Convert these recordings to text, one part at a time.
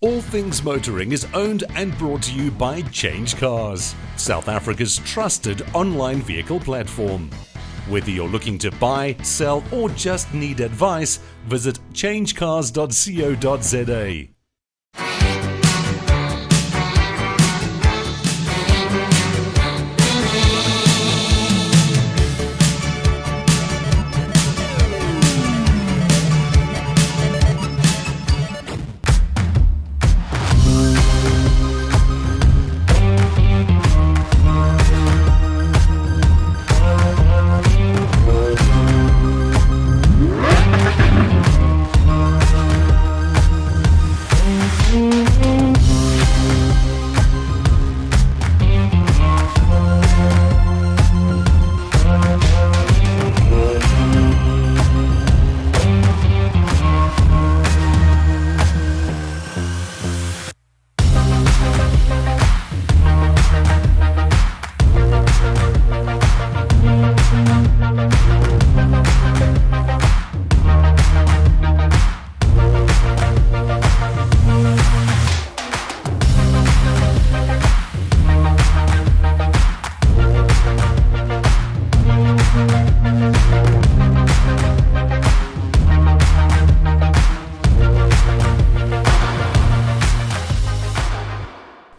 All Things Motoring is owned and brought to you by CHANGECARS, South Africa's trusted online vehicle platform. Whether you're looking to buy, sell, or just need advice, visit changecars.co.za.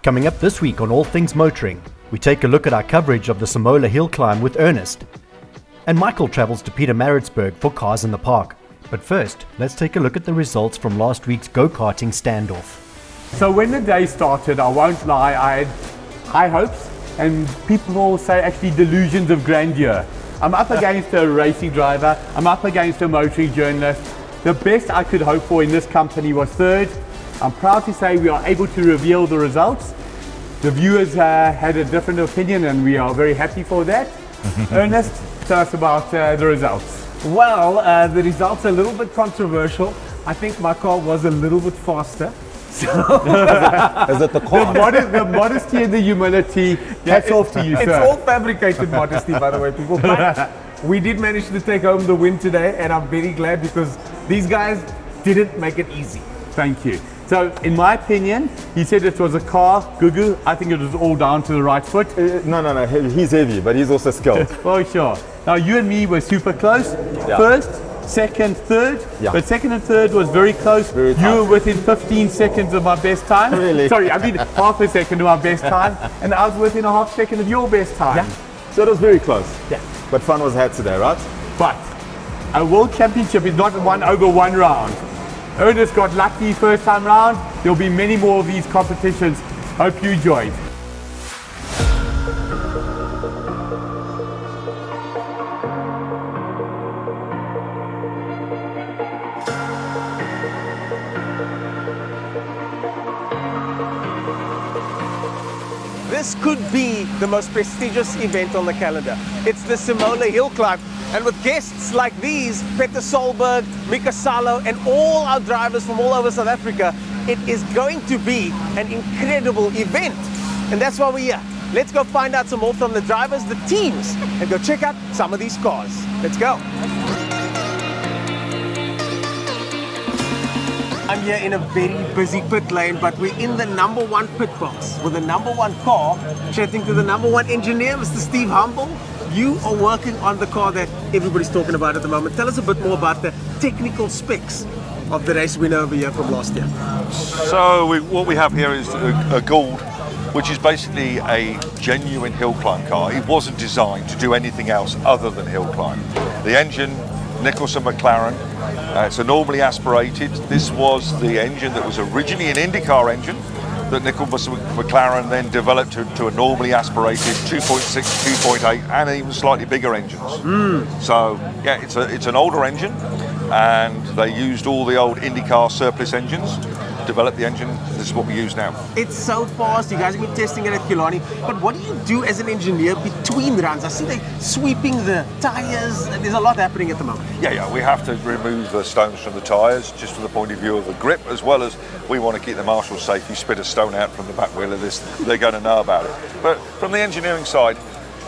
Coming up this week on All Things Motoring, we take a look at our coverage of the Simola Hill Climb with Ernest. And Michael travels to Pietermaritzburg for Cars in the Park. But first, let's take a look at the results from last week's go-karting standoff. So when the day started, I won't lie, I had high hopes, and people will say actually delusions of grandeur. I'm up against a racing driver, I'm up against a motoring journalist. The best I could hope for in this company was third. I'm proud to say we are able to reveal the results. The viewers had a different opinion and we are very happy for that. Ernest, tell us about the results. Well, the results are a little bit controversial. I think my car was a little bit faster. So Is it the car? The modesty and the humility, hats off to you, it's sir. all fabricated modesty, by the way, people. But we did manage to take home the win today, and I'm very glad because these guys didn't make it easy. Thank you. So, in my opinion, he said it was a car, Gugu. I think it was all down to the right foot. No, he's heavy, but he's also skilled. Oh, sure. Now, you and me were super close. Yeah. First, second, third. Yeah. But second and third was very close. Very you tough. were within 15 seconds of my best time. Really? Sorry, I mean half a second of my best time. And I was within a half second of your best time. Yeah. So it was very close. Yeah. But fun was had today, right? But a world championship is not won over one round. Ernest got lucky first time round. There'll be many more of these competitions. Hope you enjoyed. This could be the most prestigious event on the calendar. It's the Simola Hill Climb. And with guests like these, Peter Solberg, Mika Salo, and all our drivers from all over South Africa, it is going to be an incredible event. And that's why we're here. Let's go find out some more from the drivers, the teams, and go check out some of these cars. Let's go. I'm here in a very busy pit lane, but we're in the number one pit box with the number one car, chatting to the number one engineer, Mr. Steve Humble. You are working on the car that everybody's talking about at the moment. Tell us a bit more about the technical specs of the race winner over here from last year. So what we have here is a Gould, which is basically a genuine hill climb car. It wasn't designed to do anything else other than hill climb. The engine, Nicholson McLaren, it's a normally aspirated. This was the engine that was originally an IndyCar engine that Nicholson McLaren then developed to a normally aspirated 2.6, 2.8 and even slightly bigger engines. So yeah, it's an older engine, and they used all the old IndyCar surplus engines to develop the engine. This is what we use now. It's so fast. You guys have been testing it at Killarney. But what do you do as an engineer between runs? I see they sweeping the tires. There's a lot happening at the moment. Yeah, we have to remove the stones from the tyres just from the point of view of the grip, as well as we want to keep the marshals safe. You spit a stone out from the back wheel of this, they're going to know about it. But from the engineering side,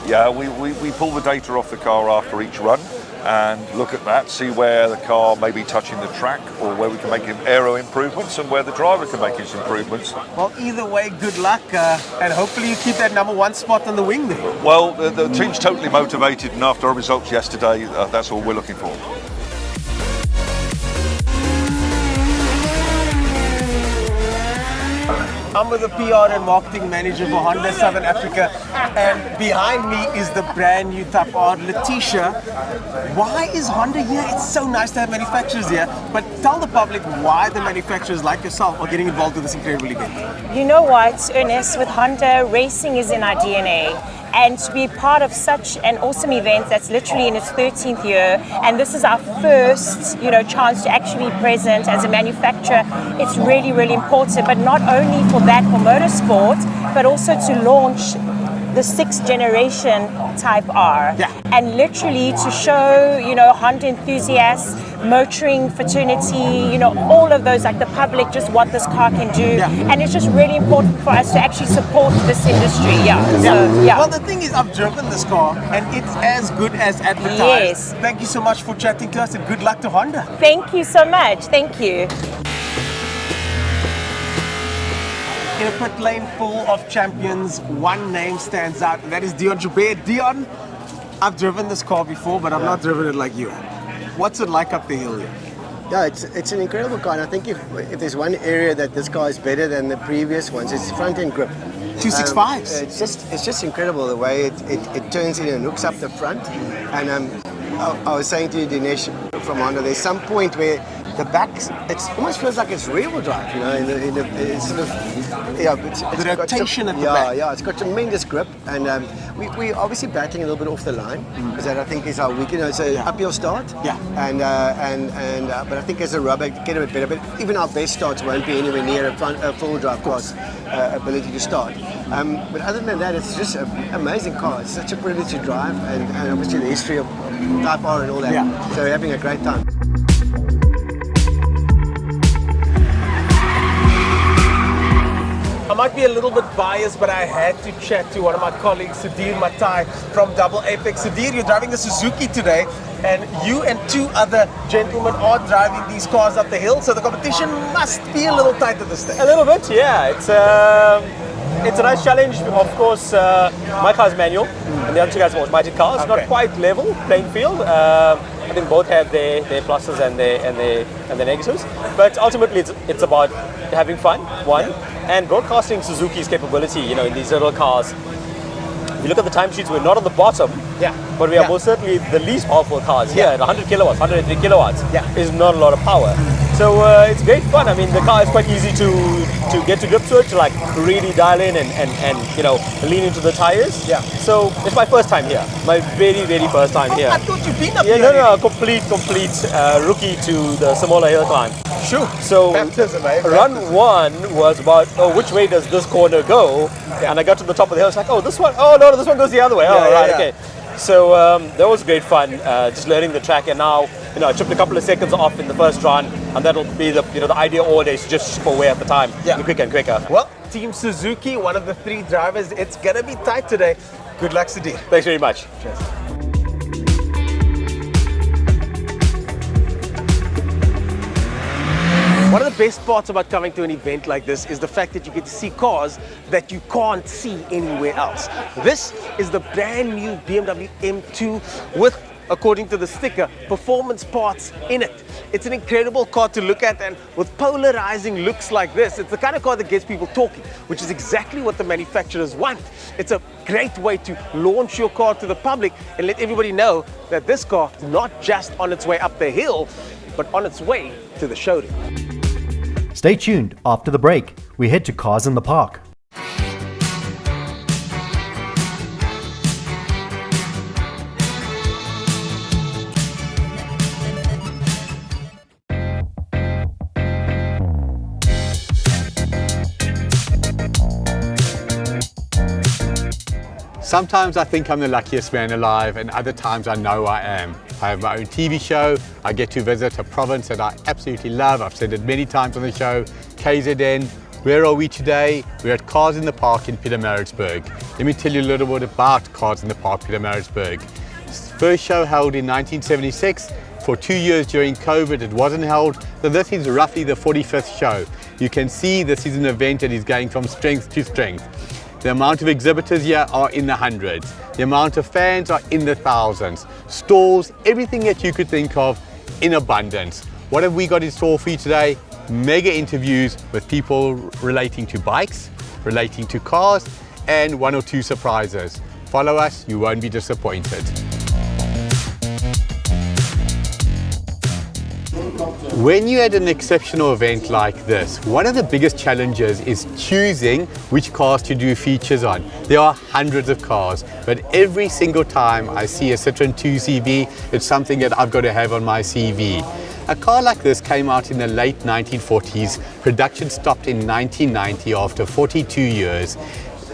yeah, we pull the data off the car after each run. and look at that, see where the car may be touching the track or where we can make aero improvements and where the driver can make his improvements. Well, either way, good luck, and hopefully you keep that #1 spot on the wing there. Well, the team's totally motivated, and after our results yesterday, that's all we're looking for. I'm with the PR and marketing manager for Honda Southern Africa, and behind me is the brand new Type R, Letitia. Why is Honda here? It's so nice to have manufacturers here, but tell the public why the manufacturers like yourself are getting involved with this incredible event. You know what, Ernest, with Honda, racing is in our DNA. And to be part of such an awesome event that's literally in its 13th year, and this is our first, chance to actually be present as a manufacturer, it's really, really important. But not only for that, for motorsport, but also to launch the 6th generation Type R. Yeah. And literally to show, Honda enthusiasts, motoring fraternity, all of those, like the public, just what this car can do. Yeah. And it's just really important for us to actually support this industry. Well, the thing is, I've driven this car and it's as good as advertised. Yes. Thank you so much for chatting to us, and good luck to Honda. Thank you so much. Thank you. In a pit lane full of champions, one name stands out, and that is Dion Joubert. Dion, I've driven this car before, but I've not driven it like you. What's it like up the hill here? Yeah, it's an incredible car, and I think if there's one area that this car is better than the previous ones, it's front end grip. 265s. It's just incredible the way it turns in and hooks up the front. And I was saying to you, Dinesh from Honda, there's some point where the back, it almost feels like it's rear-wheel drive, it's sort of, The rotation at the back. Yeah, it's got tremendous grip, and we're obviously batting a little bit off the line, because that I think is our weakness. It's an uphill start, Yeah. But I think as a rubber, get a bit better. But even our best starts won't be anywhere near a full drive car's ability to start. But other than that, it's just an amazing car. It's such a privilege to drive, and obviously the history of Type R and all that. Yeah. So we're having a great time. I might be a little bit biased, but I had to chat to one of my colleagues, Sudhir Matai from Double Apex. Sudhir, you're driving the Suzuki today, and you and 2 other gentlemen are driving these cars up the hill, so the competition must be a little tight at this stage. A little bit, yeah. It's a nice challenge. Of course, my car's manual, and the other 2 guys are automatic cars. Okay. Not quite level playing field. I think both have their pluses and their negatives. But ultimately, it's about having fun, one, and broadcasting Suzuki's capability. In these little cars. If you look at the timesheets, we're not on the bottom, but we are most certainly the least powerful cars here at 100 kilowatts, 103 kilowatts. Is not a lot of power. So it's great fun. I mean, the car is quite easy to get to grips with, to like really dial in and lean into the tires. So it's my first time here, my very, very first time here. I thought you'd been up here. No, complete rookie to the Simola Hill Climb. Sure. So Baptism, eh? run 1 was about, which way does this corner go? And I got to the top of the hill, it's like, this one, no, this one goes the other way. Okay. So that was great fun, just learning the track, and now, I chipped a couple of seconds off in the first run, and that'll be the idea always to just chip away at the time, quicker and quicker. Well, Team Suzuki, one of the 3 drivers, it's gonna be tight today. Good luck, Sudhir. Thanks very much. Cheers. One of the best parts about coming to an event like this is the fact that you get to see cars that you can't see anywhere else. This is the brand new BMW M2 with, according to the sticker, performance parts in it. It's an incredible car to look at, and with polarizing looks like this, it's the kind of car that gets people talking, which is exactly what the manufacturers want. It's a great way to launch your car to the public and let everybody know that this car is not just on its way up the hill, but on its way to the showroom. Stay tuned. After the break, we head to Cars in the Park. Sometimes I think I'm the luckiest man alive, and other times I know I am. I have my own TV show. I get to visit a province that I absolutely love. I've said it many times on the show, KZN. Where are we today? We're at Cars in the Park in Pietermaritzburg. Let me tell you a little bit about Cars in the Park, Pietermaritzburg. First show held in 1976. For 2 years during COVID, it wasn't held. So this is roughly the 45th show. You can see this is an event that is going from strength to strength. The amount of exhibitors here are in the hundreds. The amount of fans are in the thousands. Stalls, everything that you could think of in abundance. What have we got in store for you today? Mega interviews with people relating to bikes, relating to cars, and 1 or 2 surprises. Follow us, you won't be disappointed. When you had an exceptional event like this, one of the biggest challenges is choosing which cars to do features on. There are hundreds of cars, but every single time I see a Citroen 2CV, it's something that I've got to have on my CV. A car like this came out in the late 1940s. Production stopped in 1990 after 42 years.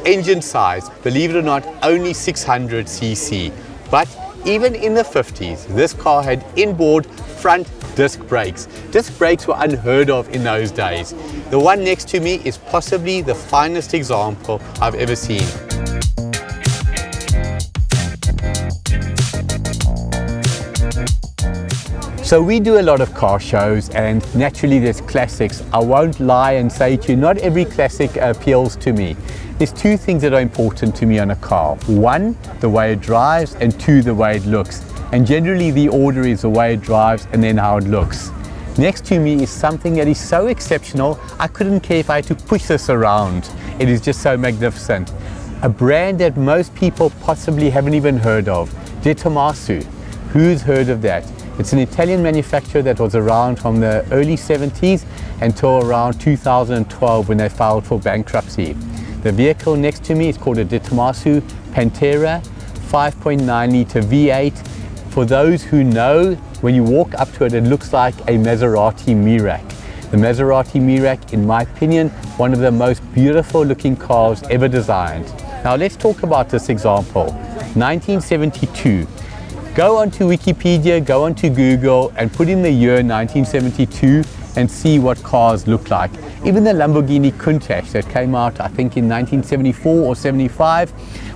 Engine size, believe it or not, only 600 cc. But even in the 50s, this car had inboard front disc brakes. Disc brakes were unheard of in those days. The one next to me is possibly the finest example I've ever seen. So we do a lot of car shows, and naturally there's classics. I won't lie and say to you, not every classic appeals to me. There's 2 things that are important to me on a car. 1, the way it drives, and 2, the way it looks. And generally the order is the way it drives and then how it looks. Next to me is something that is so exceptional, I couldn't care if I had to push this around. It is just so magnificent. A brand that most people possibly haven't even heard of, dstv. Who's heard of that? It's an Italian manufacturer that was around from the early 70s until around 2012 when they filed for bankruptcy. The vehicle next to me is called a dstv Pantera 5.9 litre V8. For those who know, when you walk up to it, it looks like a Maserati Mirac. The Maserati Mirac, in my opinion, one of the most beautiful looking cars ever designed. Now let's talk about this example. 1972. Go onto Wikipedia, go onto Google and put in the year 1972 and see what cars look like. Even the Lamborghini Countach that came out, I think in 1974 or 75,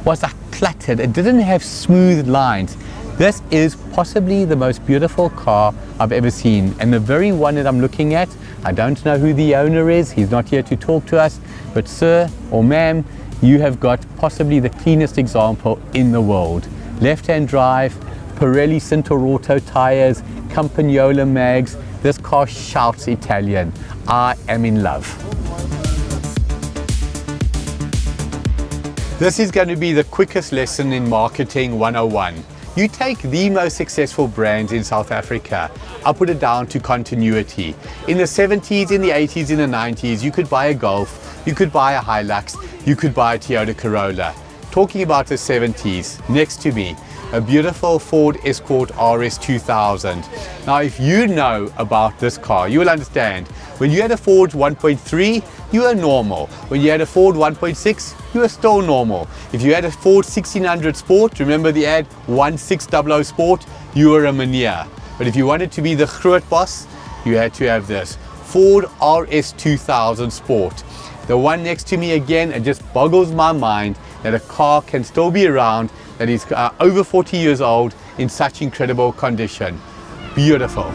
was like cluttered. It didn't have smooth lines. This is possibly the most beautiful car I've ever seen, and the very one that I'm looking at, I don't know who the owner is, he's not here to talk to us, but sir or ma'am, you have got possibly the cleanest example in the world. Left-hand drive, Pirelli Cinturotto tires, Campagnola mags. This car shouts Italian. I am in love. This is going to be the quickest lesson in marketing 101. You take the most successful brands in South Africa, I'll put it down to continuity. In the 70s, in the 80s, in the 90s, you could buy a Golf, you could buy a Hilux, you could buy a Toyota Corolla. Talking about the 70s, next to me, a beautiful Ford Escort RS 2000. Now, if you know about this car, you will understand. When you had a Ford 1.3, you were normal. When you had a Ford 1.6, you were still normal. If you had a Ford 1600 Sport, remember the ad 1600 Sport, you were a meneer. But if you wanted to be the groot boss, you had to have this Ford RS 2000 Sport. The one next to me again, it just boggles my mind that a car can still be around that is over 40 years old in such incredible condition. Beautiful.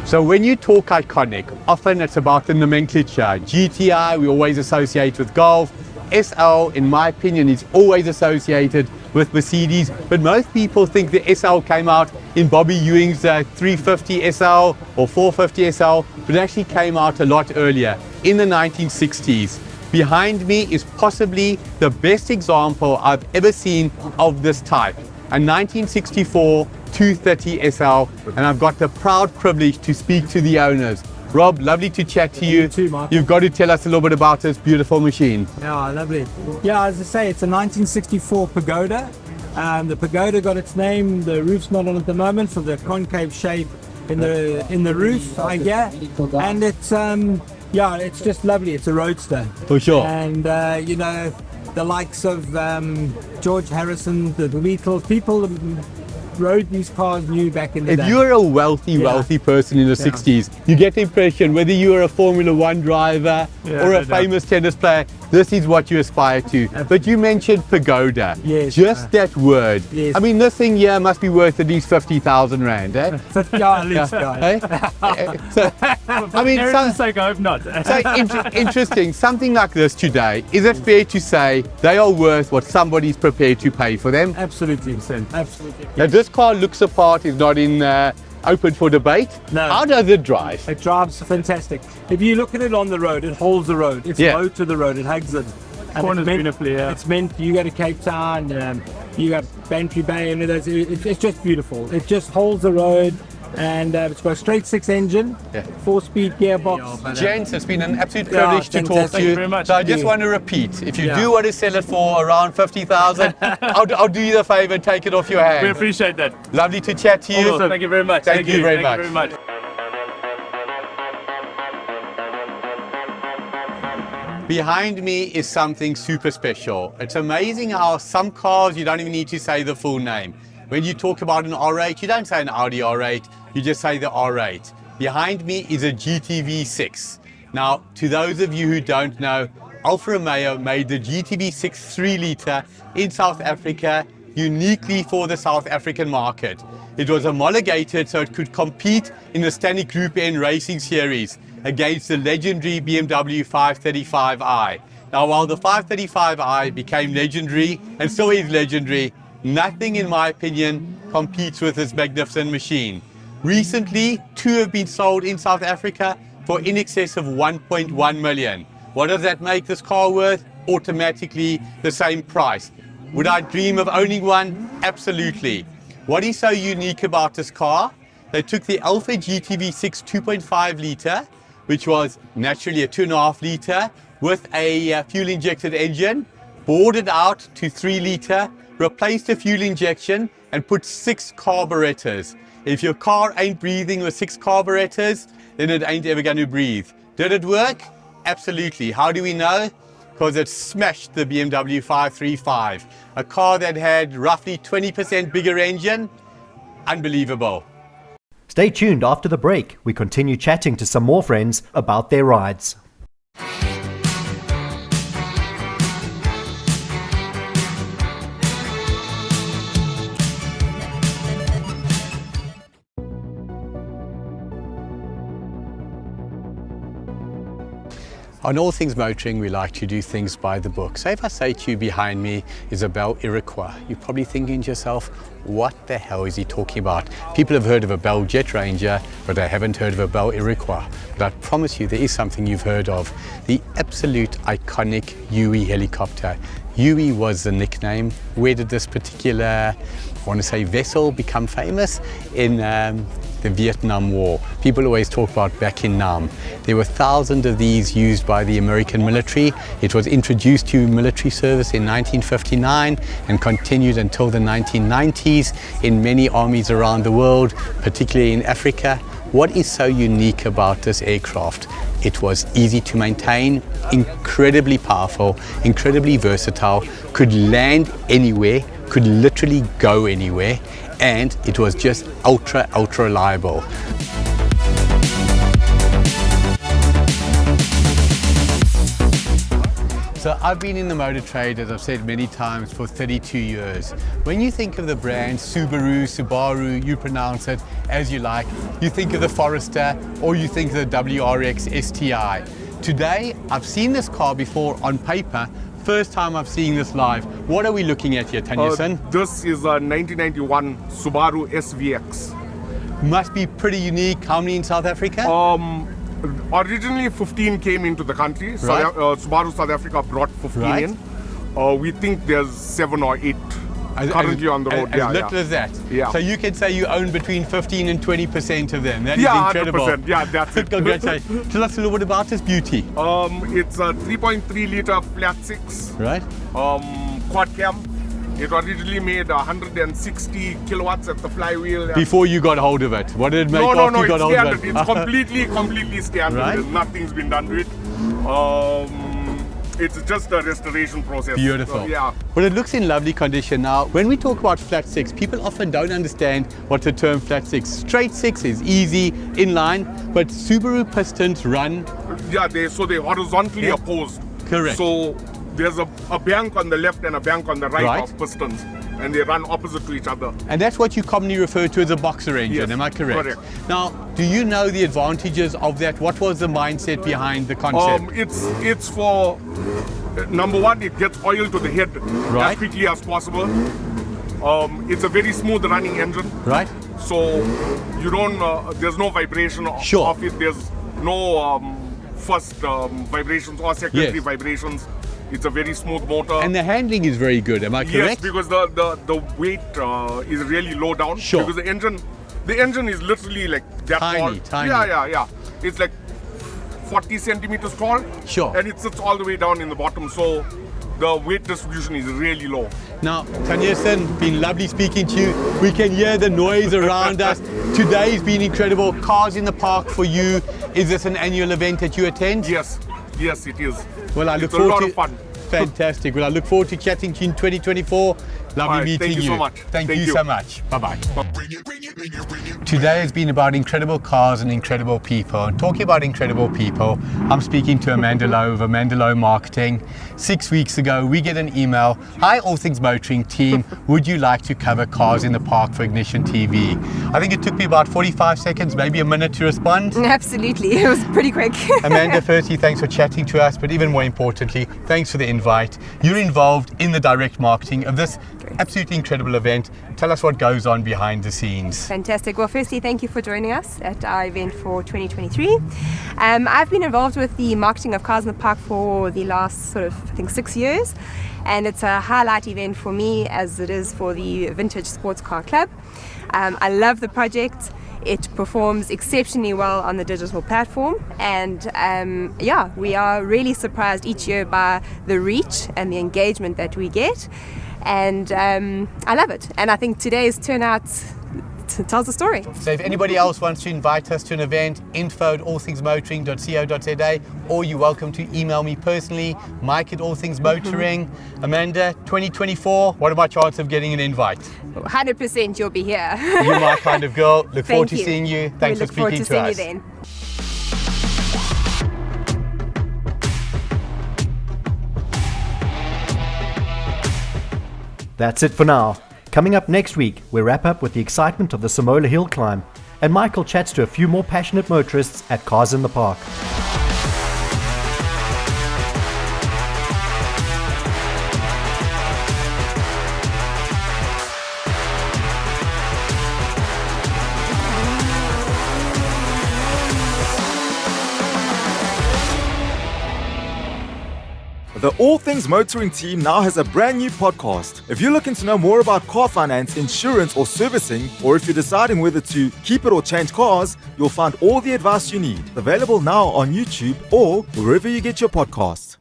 So when you talk iconic, often it's about the nomenclature. GTI we always associate with Golf. SL, in my opinion, is always associated with Mercedes, but most people think the SL came out in Bobby Ewing's 350 SL or 450 SL, but it actually came out a lot earlier, in the 1960s. Behind me is possibly the best example I've ever seen of this type, a 1964 230 SL, and I've got the proud privilege to speak to the owners. Rob, lovely to chat to you. too, Michael. You've got to tell us a little bit about this beautiful machine. Yeah, lovely. Yeah, as I say, it's a 1964 Pagoda. The Pagoda got its name, the roof's not on at the moment, for the concave shape in the roof, I guess. And it's yeah, it's just lovely. It's a roadster. For sure. And you know, the likes of George Harrison, the Beatles, people rode these cars new back in the day. If you were a wealthy person in the 60s, you get the impression whether you were a Formula One driver or a famous tennis player, this is what you aspire to. But you mentioned pagoda. Yes. Just that word. Yes. I mean, this thing here must be worth at least 50,000 rand, eh? Yeah, at least, Eh? So, I mean, sake, I hope not. interesting. Something like this today, is it fair to say they are worth what somebody's prepared to pay for them? Absolutely, absolutely. Now, this car looks apart, is not in open for debate. No. How does it drive? It drives fantastic. If you look at it on the road, it holds the road. It's low to the road. It hugs it. Corners beautifully, yeah. It's meant, you go to Cape Town, you got Bantry Bay, and it's just beautiful. It just holds the road, and it's got a straight 6 engine, 4-speed gearbox. Gents, it's been an absolute privilege to talk to you. Very much. So I just want to repeat, if you do want to sell it for around 50,000, I'll do you the favor and take it off your hands. We appreciate that. Lovely to chat to you. Awesome. Thank you very much. Thank you very much. Thank you very much. Behind me is something super special. It's amazing how some cars you don't even need to say the full name. When you talk about an R8, you don't say an Audi R8, you just say the R8. Behind me is a GTV6. Now, to those of you who don't know, Alfa Romeo made the GTV6 3-litre in South Africa uniquely for the South African market. It was homologated so it could compete in the Stanley Group N Racing Series against the legendary BMW 535i. Now, while the 535i became legendary and still is legendary, nothing, in my opinion, competes with this magnificent machine. Recently, 2 have been sold in South Africa for in excess of 1.1 million. What does that make this car worth? Automatically the same price. Would I dream of owning one? Absolutely. What is so unique about this car? They took the Alfa GTV6 2.5 litre, which was naturally a 2.5 litre with a fuel injected engine, bored it out to 3 litre, replaced the fuel injection and put 6 carburetors. If your car ain't breathing with 6 carburetors, then it ain't ever going to breathe. Did it work? Absolutely. How do we know? Because it smashed the BMW 535, a car that had roughly 20% bigger engine. Unbelievable. Stay tuned after the break. We continue chatting to some more friends about their rides. On All Things Motoring, we like to do things by the book. So if I say to you behind me is a Bell Iroquois, you're probably thinking to yourself, what the hell is he talking about? People have heard of a Bell Jet Ranger, but they haven't heard of a Bell Iroquois. But I promise you there is something you've heard of, the absolute iconic UE helicopter. UE was the nickname. Where did this particular, I want to say, vessel become famous? In the Vietnam War. People always talk about back in Nam. There were thousands of these used by the American military. It was introduced to military service in 1959 and continued until the 1990s in many armies around the world, particularly in Africa. What is so unique about this aircraft? It was easy to maintain, incredibly powerful, incredibly versatile, could land anywhere, could literally go anywhere, and it was just ultra reliable. So I've been in the motor trade, as I've said many times, for 32 years. When you think of the brand Subaru, you pronounce it as you like. You think of the Forester or you think of the WRX STI. Today, I've seen this car before on paper. First time I've seen this live. What are we looking at here, Tanya-san? This is a 1991 Subaru SVX. Must be pretty unique. How many in South Africa? Originally 15 came into the country. Right. Subaru South Africa brought 15 in. We think there's 7 or 8 currently on the road. As little as that? Yeah. So you can say you own between 15 and 20% of them. That is yeah, incredible. 100%. Yeah, that's it. Congratulations. Tell us a little bit about this beauty. It's a 3.3 litre flat 6. Right. Quad cam. It originally made 160 kilowatts at the flywheel. Before you got hold of it, what did it make after you got hold of it? It's completely standard. Right? Nothing's been done to it. It's just a restoration process. Beautiful. Yeah. But it looks in lovely condition. Now, when we talk about flat 6, people often don't understand what the term flat 6. Straight 6 is easy, inline, but Subaru pistons run. Yeah, they're horizontally opposed. Correct. So there's a bank on the left and a bank on the right, of pistons, and they run opposite to each other. And that's what you commonly refer to as a boxer engine, Yes, am I correct? correct. Now, do you know the advantages of that? What was the mindset behind the concept? It's for, number one, it gets oil to the head Right. as quickly as possible. It's a very smooth running engine. Right. So you don't, there's no vibration Sure. of it. There's no first vibrations or secondary Yes. vibrations. It's a very smooth motor. And the handling is very good, am I correct? Yes, because the weight is really low down. Sure. Because the engine is literally like that tall. Tiny. Yeah. It's like 40 centimeters tall. Sure. And it sits all the way down in the bottom, so the weight distribution is really low. Now, Tanyason, been lovely speaking to you. We can hear the noise around us. Today's been incredible. Cars in the Park for you. Is this an annual event that you attend? Yes, it is. Well, I look It's a forward lot to of fun. Fantastic. Well, I look forward to chatting to you in 2024. Lovely right, meeting thank you so much. Thank Thank you you. so much. Bye-bye. Today has been about incredible cars and incredible people. And talking about incredible people, I'm speaking to Amanda Lowe of Amanda Lowe Marketing. 6 weeks ago, we get an email. Hi, All Things Motoring team. Would you like to cover Cars in the Park for Ignition TV? I think it took me about 45 seconds, maybe a minute to respond. Absolutely. It was pretty quick. Amanda, firstly, thanks for chatting to us, but even more importantly, thanks for the invite. You're involved in the direct marketing of this absolutely incredible event. Tell us what goes on behind the scenes. Fantastic. Well, firstly, thank you for joining us at our event for 2023. I've been involved with the marketing of Cars in the Park for the last I think 6 years. And it's a highlight event for me as it is for the Vintage Sports Car Club. I love the project. It performs exceptionally well on the digital platform, and we are really surprised each year by the reach and the engagement that we get, and I love it. And I think today's turnout tells the story. So if anybody else wants to invite us to an event, info@allthingsmotoring.co.za, or you're welcome to email me personally, Mike@allthingsmotoring. Amanda, 2024, what are my chances of getting an invite? 100% you'll be here. You're my kind of girl. Look forward to Thank you. seeing you. Thanks We for look forward speaking to to seeing us. you then. That's it for now. Coming up next week, we wrap up with the excitement of the Simola Hill Climb, and Michael chats to a few more passionate motorists at Cars in the Park. The All Things Motoring team now has a brand new podcast. If you're looking to know more about car finance, insurance, or servicing, or if you're deciding whether to keep it or change cars, you'll find all the advice you need. Available now on YouTube or wherever you get your podcasts.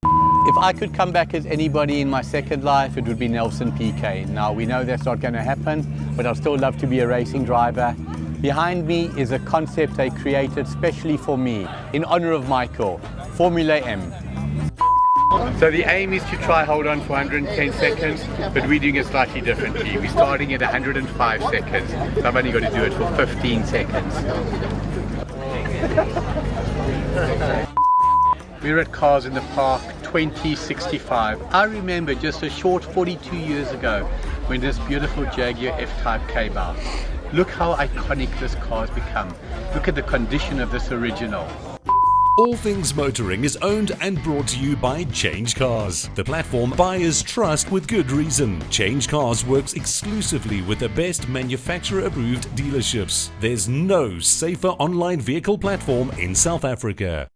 If I could come back as anybody in my second life, it would be Nelson PK. Now, we know that's not going to happen, but I'd still love to be a racing driver. Behind me is a concept I created specially for me, in honor of Michael, Formula M. So the aim is to try hold on for 110 seconds, but we're doing it slightly differently. We're starting at 105 seconds, so I've only got to do it for 15 seconds. We're at Cars in the Park 2065. I remember just a short 42 years ago when this beautiful Jaguar F-Type came out. Look how iconic this car's become. Look at the condition of this original. All Things Motoring is owned and brought to you by CHANGECARS, the platform buyers trust with good reason. CHANGECARS works exclusively with the best manufacturer-approved dealerships. There's no safer online vehicle platform in South Africa.